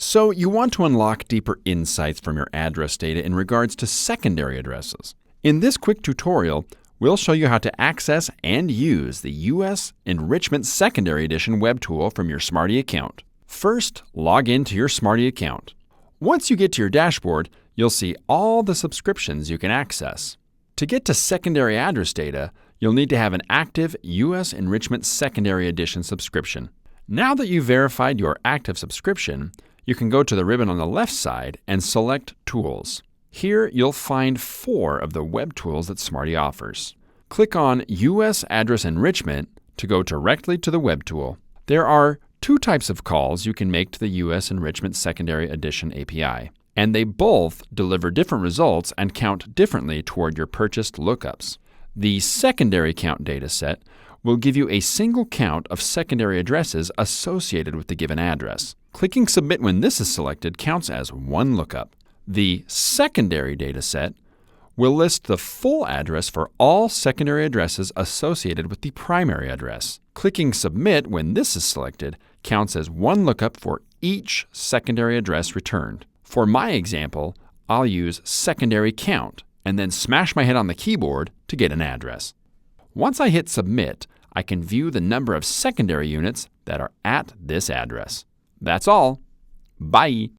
So you want to unlock deeper insights from your address data in regards to secondary addresses. In this quick tutorial, we'll show you how to access and use the US Enrichment Secondary Edition web tool from your Smarty account. First, log into your Smarty account. Once you get to your dashboard, you'll see all the subscriptions you can access. To get to secondary address data, you'll need to have an active US Enrichment Secondary Edition subscription. Now that you've verified your active subscription, you can go to the ribbon on the left side and select Tools. Here you'll find 4 of the web tools that Smarty offers. Click on US Address Enrichment to go directly to the web tool. There are 2 types of calls you can make to the US Enrichment Secondary Edition API, and they both deliver different results and count differently toward your purchased lookups. The secondary count dataset will give you a single count of secondary addresses associated with the given address. Clicking Submit when this is selected counts as one lookup. The secondary dataset will list the full address for all secondary addresses associated with the primary address. Clicking Submit when this is selected counts as one lookup for each secondary address returned. For my example, I'll use secondary count and then smash my head on the keyboard to get an address. Once I hit Submit, I can view the number of secondary units that are at this address. That's all. Bye.